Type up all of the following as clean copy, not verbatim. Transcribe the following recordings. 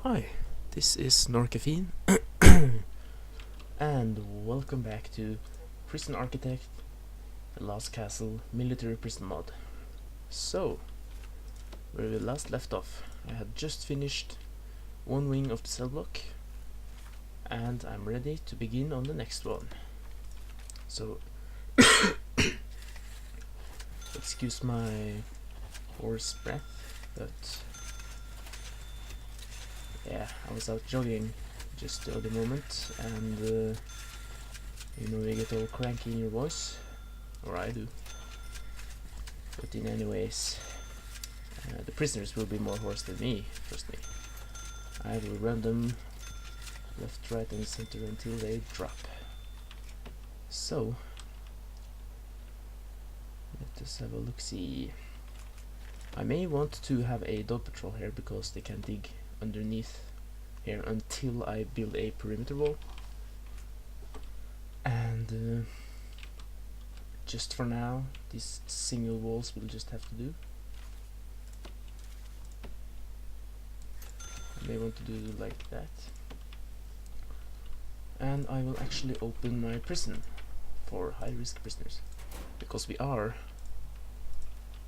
Hi, this is NorCaffeine, and welcome back to Prison Architect, the Last Castle Military Prison Mod. So, where we last left off, I had just finished one wing of the cell block, and I'm ready to begin on the next one. So, excuse my hoarse breath, but yeah, I was out jogging just the other moment, and you get all cranky in your voice, or I do. But in any ways, the prisoners will be more hoarse than me, trust me. I will run them left, right and center until they drop. So, let us have a look-see. I may want to have a dog patrol here because they can dig underneath here until I build a perimeter wall, and just for now these single walls will just have to do. I may want to do like that, and I will actually open my prison for high risk prisoners because we are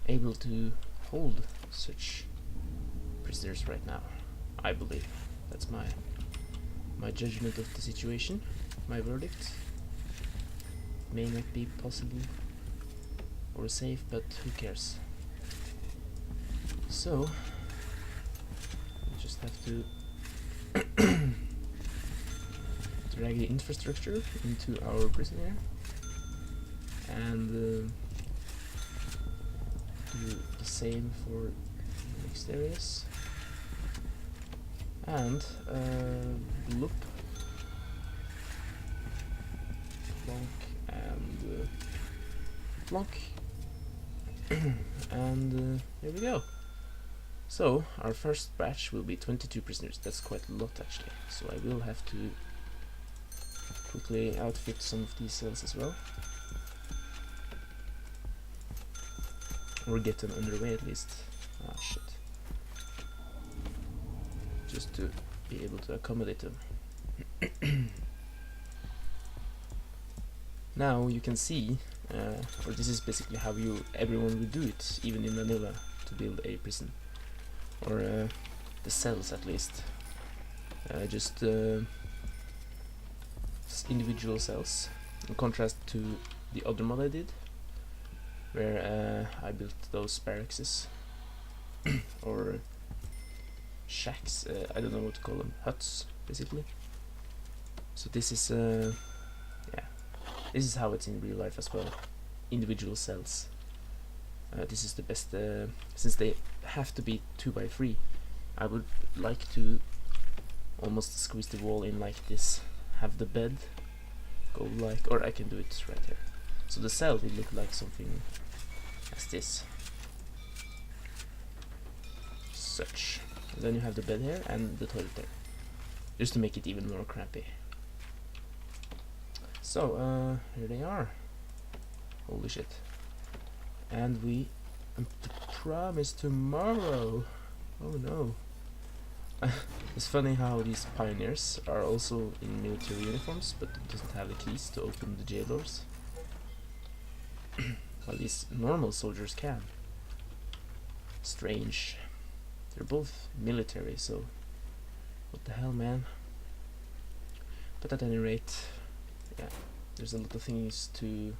able to hold such prisoners right now, I believe. That's my judgment of the situation, my verdict. May not be possible or safe, but who cares? So, we just have to drag the infrastructure into our prison here, and do the same for the next areas. And loop, plonk, and plonk, and here we go. So our first batch will be 22 prisoners. That's quite a lot actually. So I will have to quickly outfit some of these cells as well, or get them underway at least. Ah shit. Just to be able to accommodate them. Now you can see, or this is basically how everyone would do it, even in vanilla, to build a prison, or the cells at least. Just individual cells, in contrast to the other mod I did, where I built those barracks or shacks, I don't know what to call them, huts basically. So this is this is how it's in real life as well, individual cells. This is the best, since they have to be 2x3. I would like to almost squeeze the wall in like this, have the bed go like, or I can do it right here. So the cell will look like something as this, such. And then you have the bed here and the toilet there, just to make it even more crampy. So here they are. Holy shit. And we promise tomorrow. Oh no. It's funny how these pioneers are also in military uniforms but doesn't have the keys to open the jail doors, while these normal soldiers can. Strange. They're both military, so what the hell, man. But at any rate, yeah, there's a lot of things to...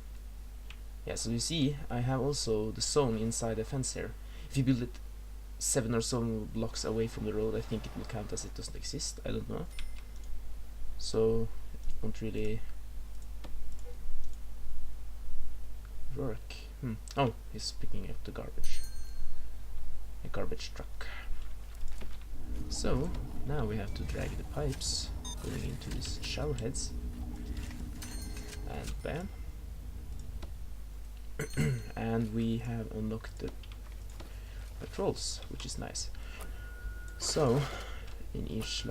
Yeah, so you see, I have also the zone inside the fence here. If you build it 7 or so blocks away from the road, I think it will count as it doesn't exist. I don't know. So it won't really work. Oh, he's picking up the garbage. A garbage truck. So now we have to drag the pipes going into these shower heads, and bam. And we have unlocked the patrols, which is nice. So in each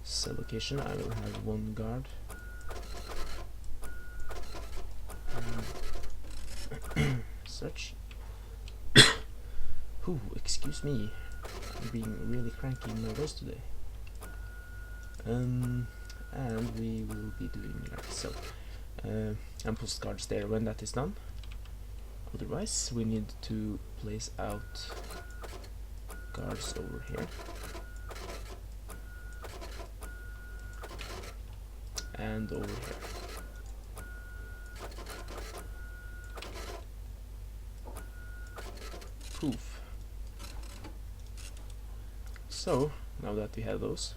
cell location I will have one guard, such. Ooh, excuse me, being really cranky in my voice today. And we will be doing like so. And postcards there when that is done. Otherwise, we need to place out guards over here. And over here. Poof. So, now that we have those,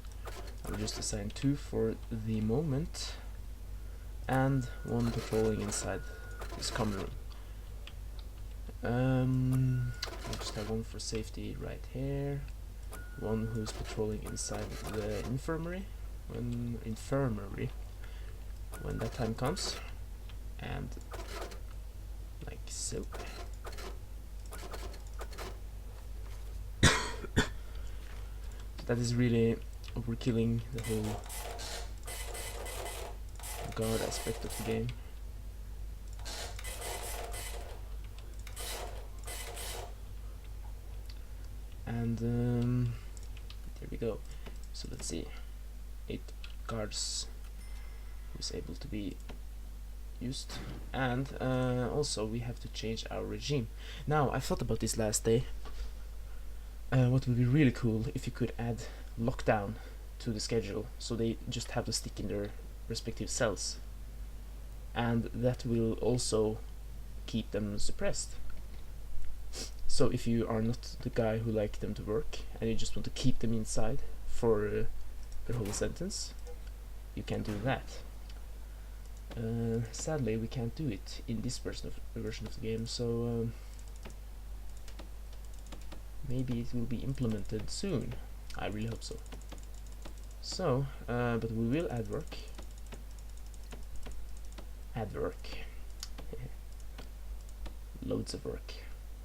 I'll just assign 2 for the moment, and 1 patrolling inside this common room. I'll just have 1 for safety right here, 1 who's patrolling inside the infirmary, when that time comes, and like so. That is really overkilling the whole guard aspect of the game. And there we go. So let's see, 8 guards is able to be used, and also we have to change our regime. Now, I thought about this last day. What would be really cool if you could add lockdown to the schedule, so they just have to stick in their respective cells, and that will also keep them suppressed. So if you are not the guy who like them to work and you just want to keep them inside for their whole sentence, you can do that. Sadly, we can't do it in this version of the game, so maybe it will be implemented soon. I really hope so. So, but we will add work. Add work. Loads of work.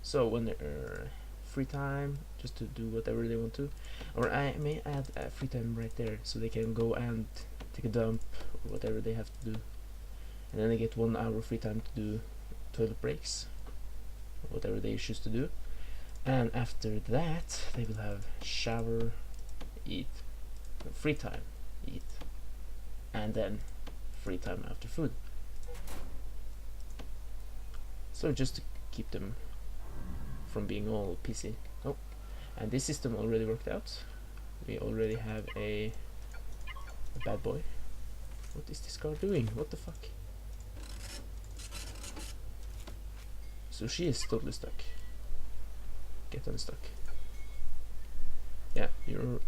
So when they're free time, just to do whatever they want to, or I may add free time right there, so they can go and take a dump or whatever they have to do, and then they get 1 hour free time to do toilet breaks, or whatever they choose to do. And after that, they will have shower, eat, free time, eat, and then free time after food. So just to keep them from being all pissy. Oh, and this system already worked out. We already have a bad boy. What is this car doing? What the fuck? So she is totally stuck. Get unstuck. Yeah, you're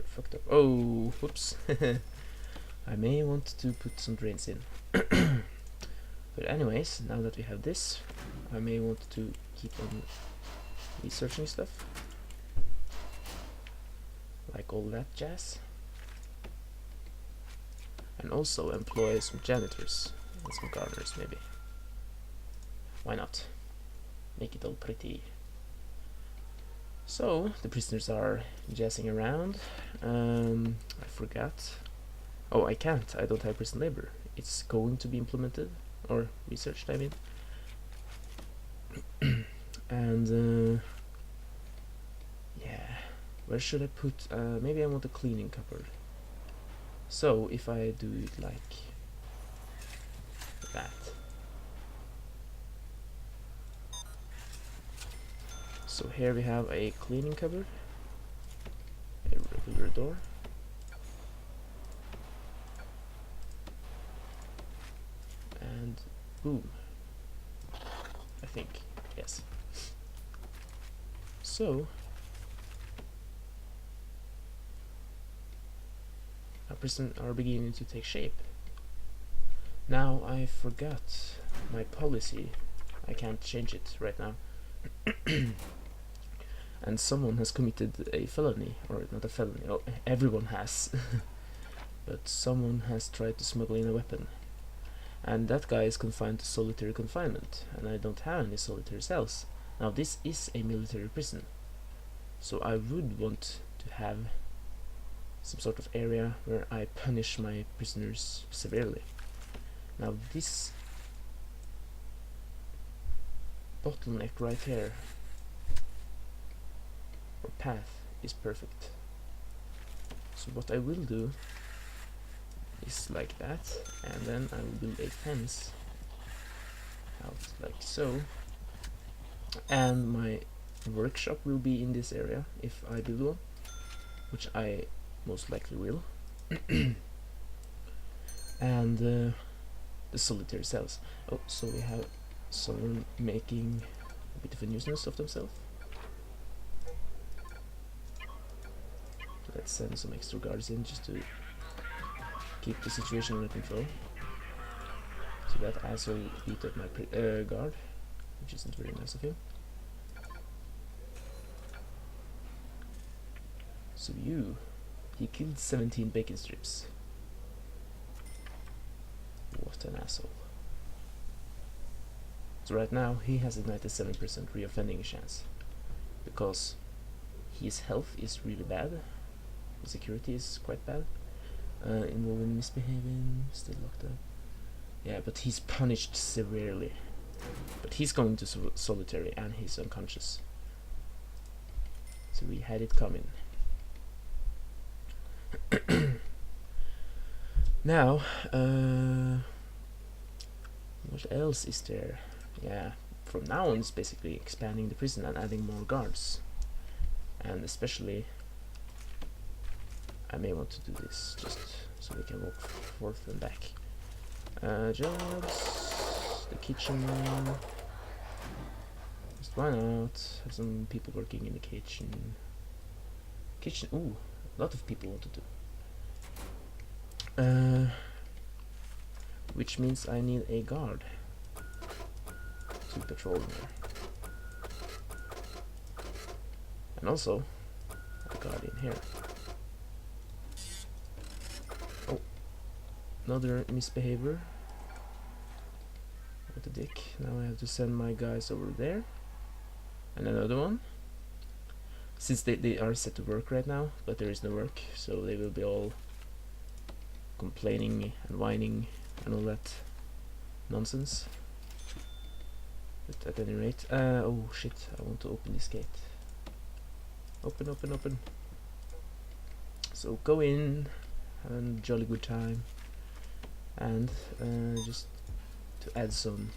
fucked up. Oh, whoops. I may want to put some drains in. But anyways, now that we have this, I may want to keep on researching stuff, like all that jazz, and also employ some janitors and some gardeners maybe. Why not? Make it all pretty. So the prisoners are jazzing around. I forgot. Oh, I can't. I don't have prison labor. It's going to be implemented or researched, I mean. And yeah, where should I put? Maybe I want a cleaning cupboard. So if I do it like that. So here we have a cleaning cupboard, a regular door, and boom, I think, yes. So our prison are beginning to take shape. Now I forgot my policy. I can't change it right now. And someone has committed a felony, or not a felony, oh, everyone has. But someone has tried to smuggle in a weapon, and that guy is confined to solitary confinement, and I don't have any solitary cells. Now this is a military prison, so I would want to have some sort of area where I punish my prisoners severely. Now this bottleneck right here, or path, is perfect. So what I will do is like that, and then I will build a fence out like so, and my workshop will be in this area if I build one, which I most likely will. And the solitary cells. Oh, so we have someone making a bit of a nuisance of themselves. Let's send some extra guards in just to keep the situation under control. So that asshole beat up my guard, which isn't very nice of him. So he killed 17 bacon strips. What an asshole. So right now he has a 97% reoffending chance, because his health is really bad, his security is quite bad, involving misbehaving, still locked up. Yeah, but he's punished severely. But he's going to solitary and he's unconscious. So we had it coming. Now, what else is there? Yeah, from now on it's basically expanding the prison and adding more guards. And especially, I may want to do this just so we can walk forth and back. Jobs, the kitchen. Just why not have some people working in the kitchen? Ooh, a lot of people want to do. Which means I need a guard to patrol in there, and also a guard in here. Oh, another misbehavior. What a dick. Now I have to send my guys over there, and another one. Since they are set to work right now, but there is no work, so they will be all complaining and whining and all that nonsense. But at any rate, oh shit, I want to open this gate. Open, open, open. So go in, have a jolly good time, and just to add some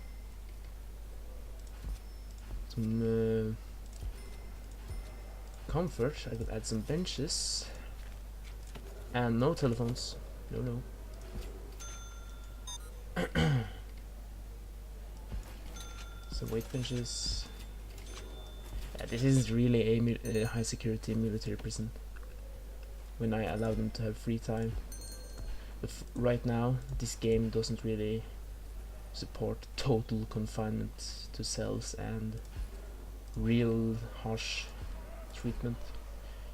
comfort, I could add some benches and no telephones. No. Some weight benches. Yeah, this isn't really a high security military prison when I allow them to have free time. But right now, this game doesn't really support total confinement to cells and real harsh treatment.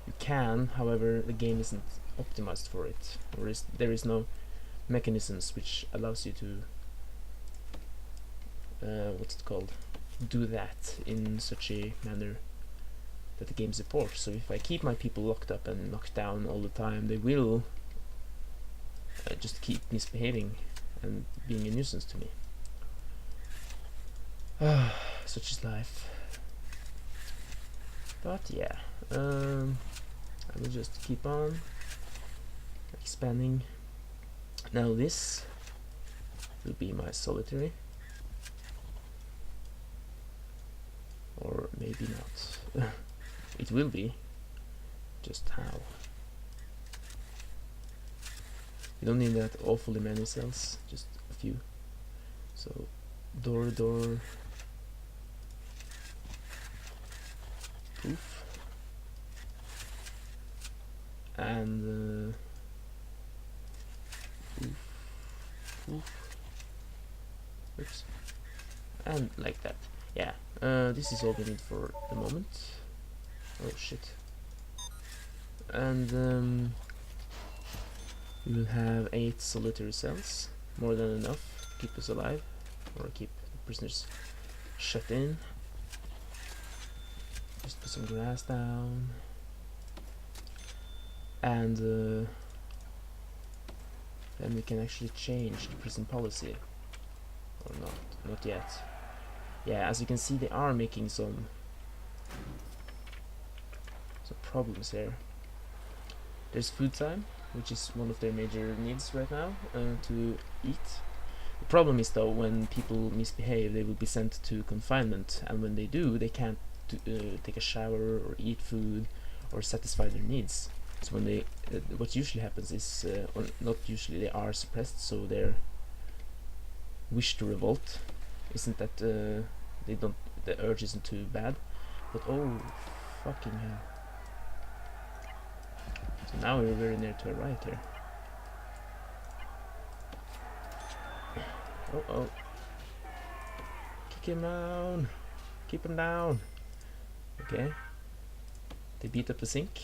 You can, however, the game isn't optimized for it, or there is no mechanisms which allows you to what's it called, do that in such a manner that the game supports. So if I keep my people locked up and knocked down all the time, they will just keep misbehaving and being a nuisance to me. Such is life. But yeah, I will just keep on expanding. Now this will be my solitary, or maybe not. It will be, just how? You don't need that awfully many cells, just a few. So door, poof, and poof, oops, and like that. Yeah, this is all we need for the moment. Oh shit. And we will have 8 solitary cells, more than enough to keep us alive, or keep the prisoners shut in. Just put some grass down, and then we can actually change the prison policy, or not yet. Yeah, as you can see, they are making some some problems here. There's food time, which is one of their major needs right now, to eat. The problem is though, when people misbehave, they will be sent to confinement, and when they do, they can't take a shower or eat food or satisfy their needs. So when they, what usually happens is, or not usually, they are suppressed, so their wish to revolt isn't that they don't, the urge isn't too bad, but oh fucking hell. So now we're very near to a riot here. Oh oh. Kick him down. Keep him down. Okay. They beat up the sink.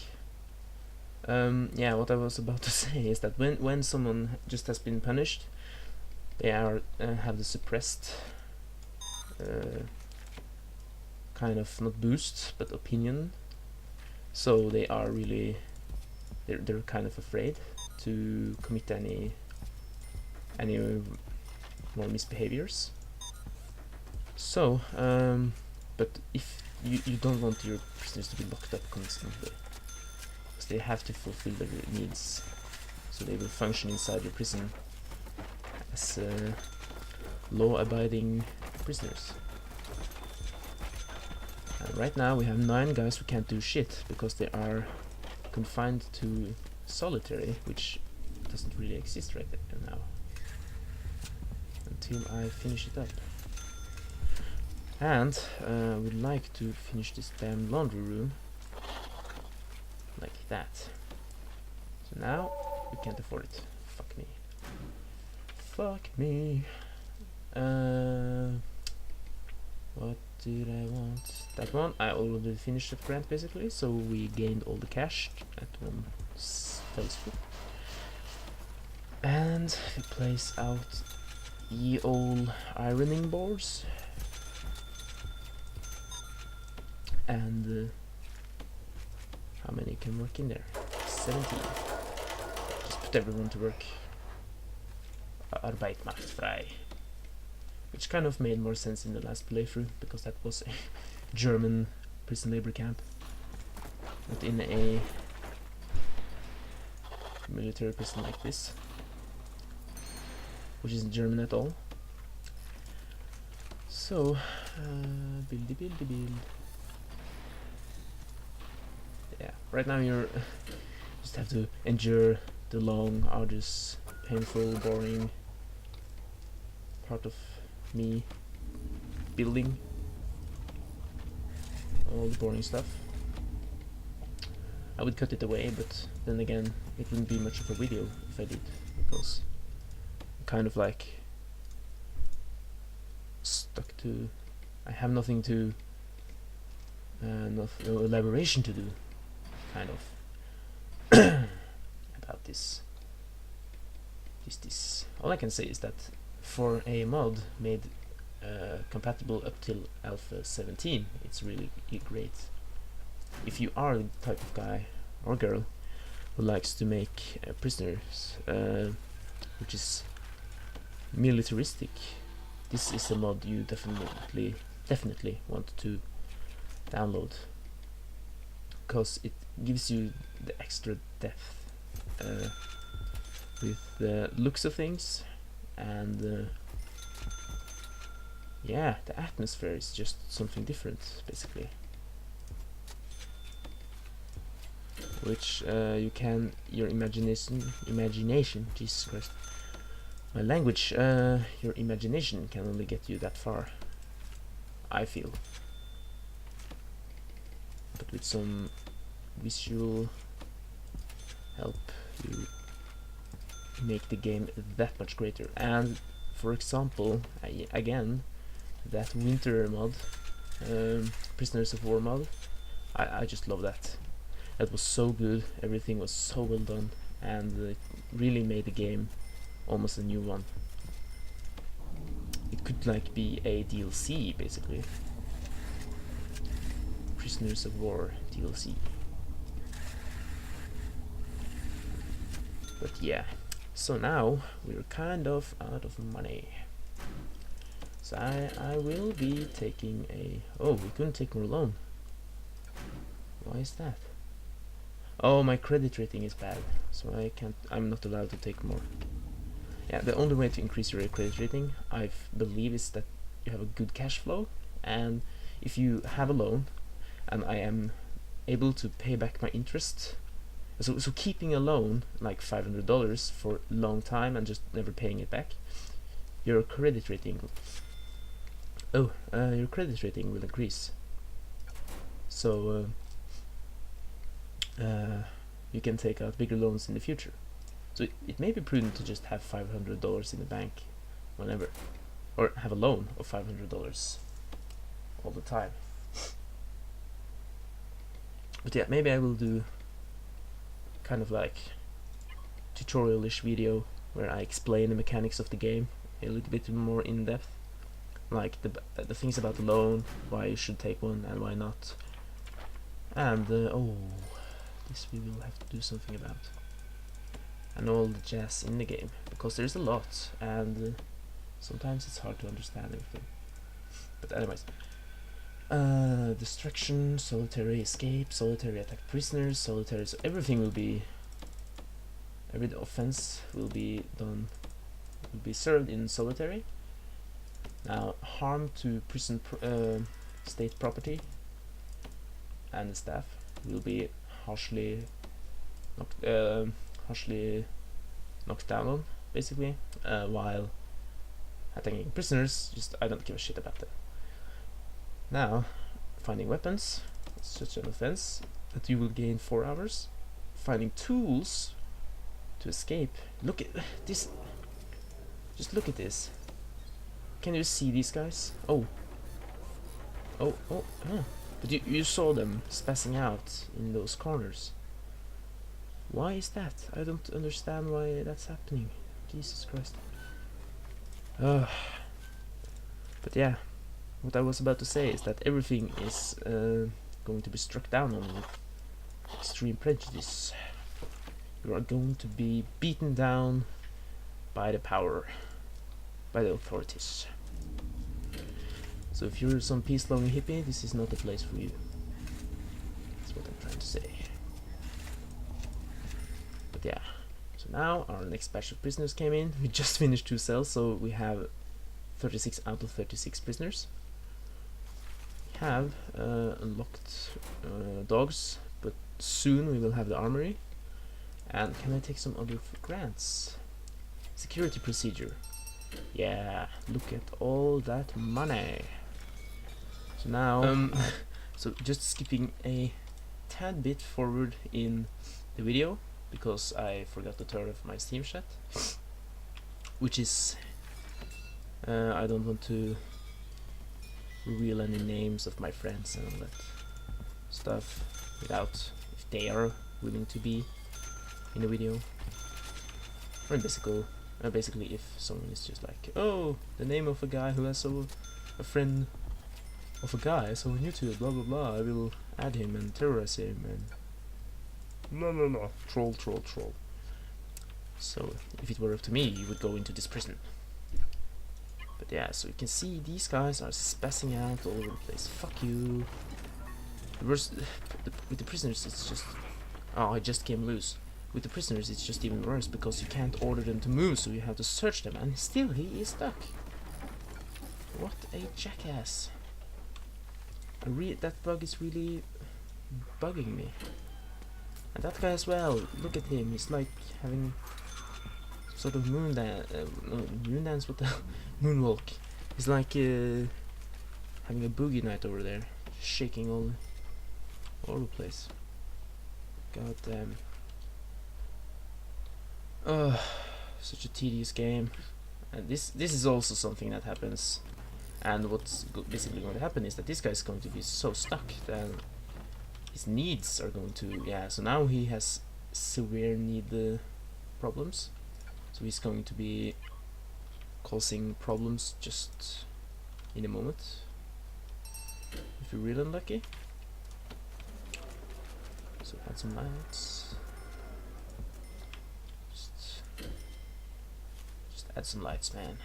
Yeah, what I was about to say is that when someone just has been punished, they are have the suppressed kind of, not boost, but opinion. So they are really, they're kind of afraid to commit any more misbehaviors. So, but if you don't want your prisoners to be locked up constantly, because they have to fulfill their needs, so they will function inside your prison as law-abiding prisoners. And right now we have 9 guys who can't do shit because they are confined to solitary, which doesn't really exist right now until I finish it up. And I would like to finish this damn laundry room like that. So now we can't afford it. Fuck me. Fuck me. What did I want? That one I already finished the grant basically, so we gained all the cash at one fell swoop. And we place out ye old ironing boards. And how many can work in there? 17. Just put everyone to work. Arbeit macht frei. Which kind of made more sense in the last playthrough, because that was a German prison labor camp, not in a military prison like this, which isn't German at all. So, build. Yeah, right now you're just have to endure the long, arduous, painful, boring part of me building all the boring stuff. I would cut it away, but then again it wouldn't be much of a video if I did, because I'm kind of like stuck to, I have nothing to no elaboration to do, kind of about this. All I can say is that for a mod made compatible up till Alpha 17, it's really great. If you are the type of guy or girl who likes to make prisoners, which is militaristic, this is a mod you definitely want to download, because it gives you the extra depth with the looks of things, and yeah, the atmosphere is just something different basically, which you can, your imagination, Jesus Christ, my language, your imagination can only get you that far, I feel, but with some visual help you make the game that much greater. And for example, again, that winter mod, Prisoners of War mod, I just love that. That was so good, everything was so well done, and it really made the game almost a new one. It could like be a DLC basically. Prisoners of War DLC. But yeah, so now we're kind of out of money. So I will be taking a... Oh, we couldn't take more loan. Why is that? Oh, my credit rating is bad, so I'm not allowed to take more. Yeah, the only way to increase your credit rating, I believe, is that you have a good cash flow, and if you have a loan and I am able to pay back my interest, so keeping a loan like $500 for a long time and just never paying it back, your credit rating your credit rating will increase. So you can take out bigger loans in the future. So it may be prudent to just have $500 in the bank whenever, or have a loan of $500 all the time. But yeah, maybe I will do kind of like tutorial-ish video where I explain the mechanics of the game a little bit more in depth, like the things about the loan, why you should take one and why not, and oh, this we will have to do something about, and all the jazz in the game, because there's a lot and sometimes it's hard to understand everything. But anyways, destruction, solitary escape, solitary attack prisoners, solitary, so everything will be, every offense will be done, will be served in solitary. Now, harm to prison state property and the staff will be harshly knocked down on, basically, while attacking prisoners, just I don't give a shit about that. Now, finding weapons, it's such an offense that you will gain 4 hours. Finding tools to escape. Look at this. Just look at this. Can you see these guys? Oh. But you saw them spazzing out in those corners. Why is that? I don't understand why that's happening. Jesus Christ. But yeah, what I was about to say is that everything is going to be struck down on with extreme prejudice. You are going to be beaten down by the power, by the authorities. So if you're some peace-loving hippie, this is not the place for you. That's what I'm trying to say. But yeah, so now our next batch of prisoners came in. We just finished 2 cells, so we have 36 out of 36 prisoners. We have unlocked dogs, but soon we will have the armory. And can I take some other grants? Security procedure. Yeah, look at all that money. So now, so just skipping a tad bit forward in the video, because I forgot to turn off my Steam chat, which is, I don't want to reveal any names of my friends and all that stuff without, if they are willing to be in the video, or basically if someone is just like, oh, the name of a guy who has a friend of a guy I saw on YouTube, blah blah blah, I will add him and terrorize him and no, troll. So if it were up to me, you would go into this prison. But yeah, so you can see these guys are spazzing out all over the place. Fuck you. The worst with the prisoners, it's just, oh, I just came loose. With the prisoners, it's just even worse, because you can't order them to move, so you have to search them, and still he is stuck. What a jackass. That bug is really bugging me. And that guy as well, look at him, he's like having sort of moon dance, what the moonwalk. He's like having a boogie night over there, shaking all the place. God damn. Such a tedious game. And this is also something that happens, and what's basically going to happen is that this guy is going to be so stuck that his needs are going to, yeah, so now he has severe need problems, so he's going to be causing problems just in a moment if you're really unlucky. So add some lights. Add some lights, man.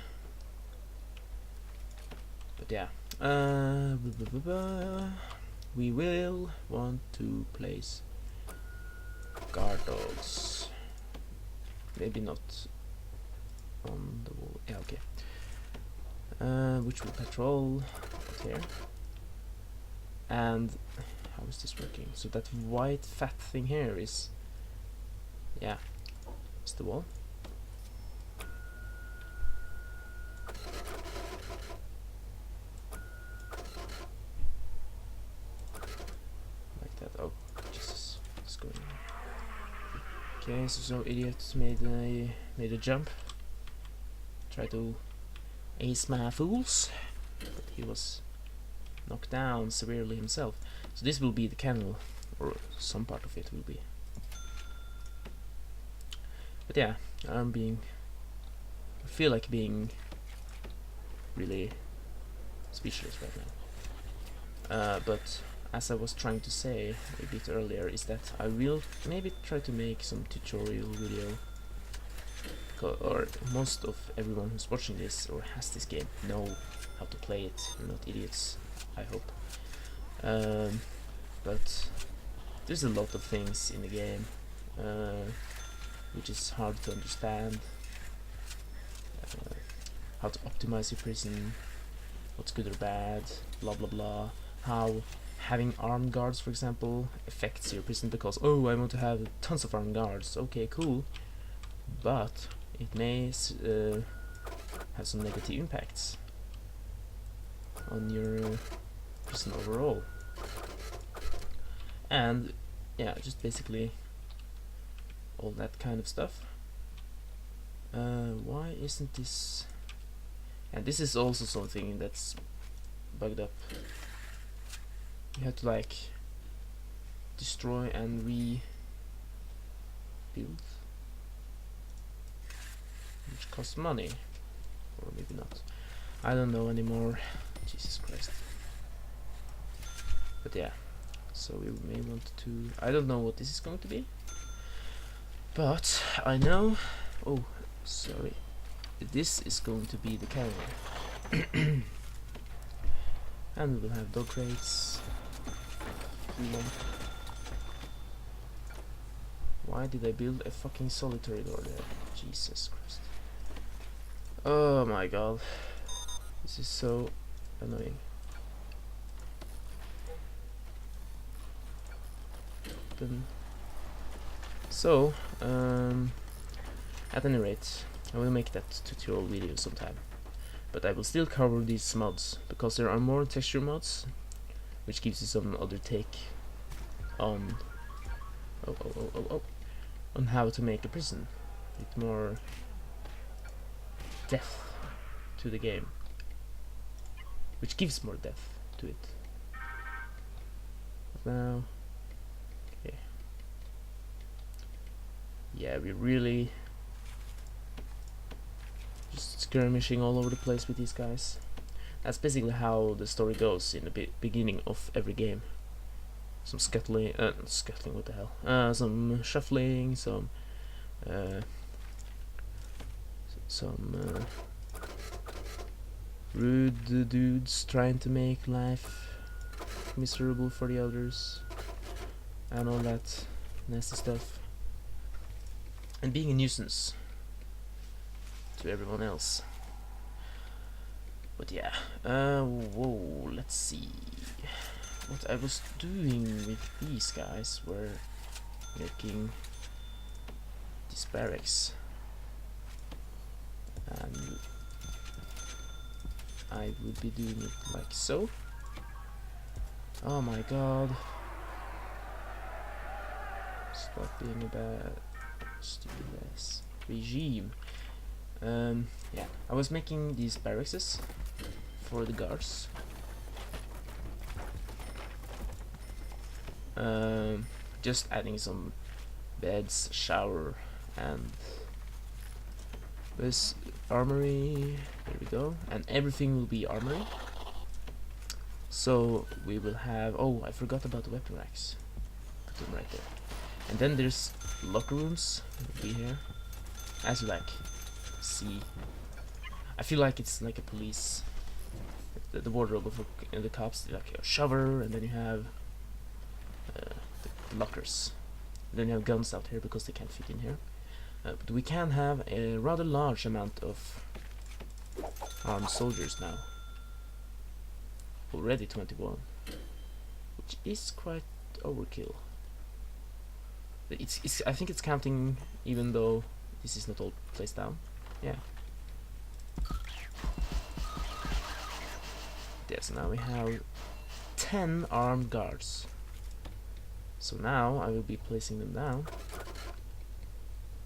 But yeah, we will want to place dogs. Maybe not on the wall. Yeah, okay. Which will patrol here. And how is this working? So that white fat thing here is, yeah, it's the wall. Like that. Oh, Jesus, what's going on? Okay, so some idiot made a jump. Try to ace my fools, but he was knocked down severely himself. So this will be the kennel, or some part of it will be. But yeah, I feel like being really speechless right now. But as I was trying to say a bit earlier, is that I will maybe try to make some tutorial video, or most of everyone who's watching this or has this game know how to play it. You're not idiots, I hope. But there's a lot of things in the game which is hard to understand. How to optimize your prison, what's good or bad, blah blah blah. How having armed guards, for example, affects your prison, because oh, I want to have tons of armed guards. Okay, cool, but it may have some negative impacts on your prison overall. And yeah, just basically all that kind of stuff. Why isn't this? And this is also something that's bugged up. You have to like destroy and rebuild, which costs money, or maybe not. I don't know anymore. Jesus Christ. But yeah, so we may want to. I don't know what this is going to be, but I know. Oh, sorry. This is going to be the kennel. And we will have dog crates. Why did I build a fucking solitary door there? Jesus Christ. Oh my god. This is so annoying. Then so, at any rate, I will make that tutorial video sometime. But I will still cover these mods, because there are more texture mods, which gives you some other take on on how to make a prison with more depth to the game, which gives more depth to it. But now, okay, yeah, we really just skirmishing all over the place with these guys. That's basically how the story goes in the beginning of every game. Some scuttling, scuttling, what the hell? Some shuffling, some rude dudes trying to make life miserable for the others, and all that nasty stuff, and being a nuisance to everyone else. But yeah, whoa, let's see. What I was doing with these guys were making these barracks, and I would be doing it like so. Oh my god. Stop being a bad stupid ass regime. Yeah, I was making these barracks for the guards. Just adding some beds, shower, and this armory. There we go, and everything will be armory. So we will have. Oh, I forgot about the weapon racks. Put them right there. And then there's locker rooms. Will be here, as you like. See, I feel like it's like a police. The wardrobe of the cops, like a shower, and then you have the lockers. Then you have guns out here because they can't fit in here. But we can have a rather large amount of armed soldiers now. Already 21, which is quite overkill. I think it's counting even though this is not all placed down. Yeah. Yeah, so now we have 10 armed guards. So now I will be placing them down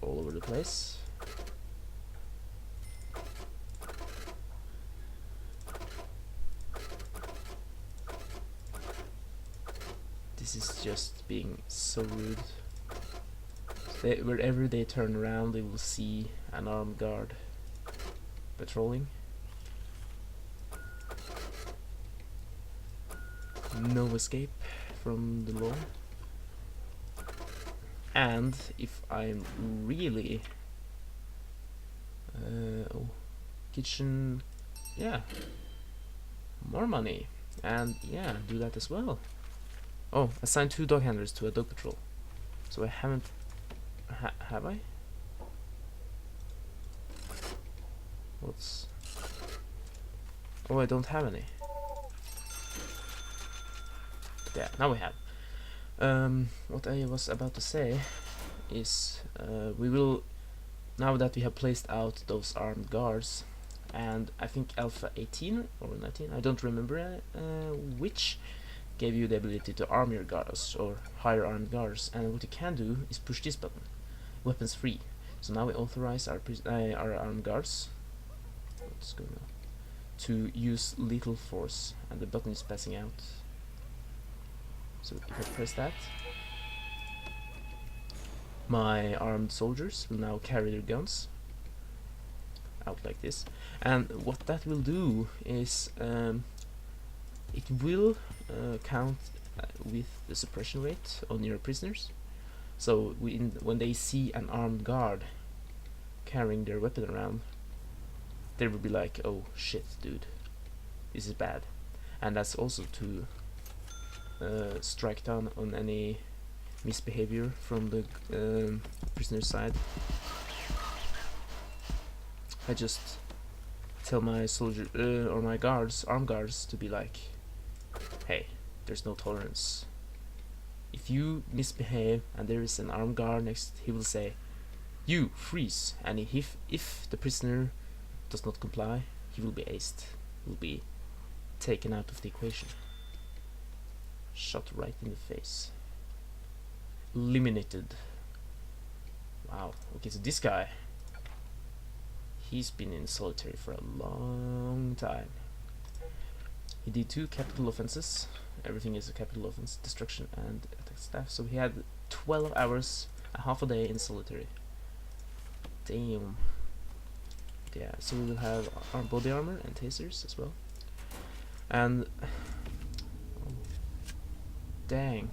all over the place. This is just being so rude. Wherever they turn around, they will see an armed guard patrolling. No escape from the law. And if I'm really oh, kitchen, yeah, more money, and yeah, do that as well. Oh, assign 2 dog handlers to a dog patrol. So I haven't, have I? What's? Oh, I don't have any. Yeah, now we have. What I was about to say is we will, now that we have placed out those armed guards, and I think Alpha 18 or 19, I don't remember which, gave you the ability to arm your guards or hire armed guards, and what you can do is push this button, weapons free. So now we authorize our armed guards, what's going on, to use lethal force, and the button is passing out. So if I press that, my armed soldiers will now carry their guns out like this, and what that will do is it will count with the suppression rate on your prisoners. So when they see an armed guard carrying their weapon around, they will be like, oh shit dude, this is bad. And that's also to strike down on any misbehavior from the prisoner's side. I just tell my soldier or my guards, armed guards, to be like, hey, there's no tolerance. If you misbehave and there is an armed guard next, he will say, you freeze, and if the prisoner does not comply, he will be aced, will be taken out of the equation. Shot right in the face. Eliminated. Wow. Okay, so this guy, he's been in solitary for a long time. He did 2 capital offenses. Everything is a capital offense: destruction and attack staff. So he had 12 hours, a half a day in solitary. Damn. Yeah, so we will have our body armor and tasers as well. And dang.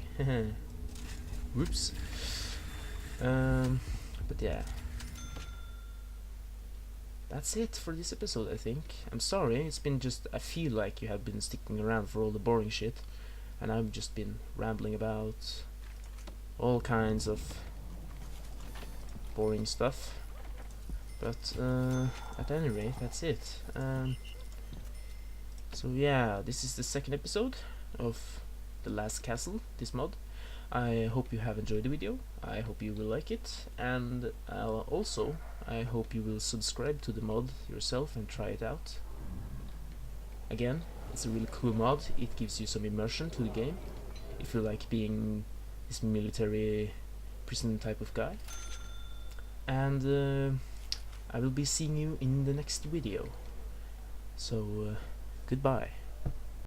Whoops. But yeah, that's it for this episode, I think. I'm sorry, it's been just, I feel like you have been sticking around for all the boring shit, and I've just been rambling about all kinds of boring stuff. But at any rate, that's it. So yeah, this is the 2nd episode of The Last Castle, this mod. I hope you have enjoyed the video. I hope you will like it, and also I hope you will subscribe to the mod yourself and try it out. Again, it's a really cool mod. It gives you some immersion to the game if you like being this military prison type of guy. And I will be seeing you in the next video. So goodbye.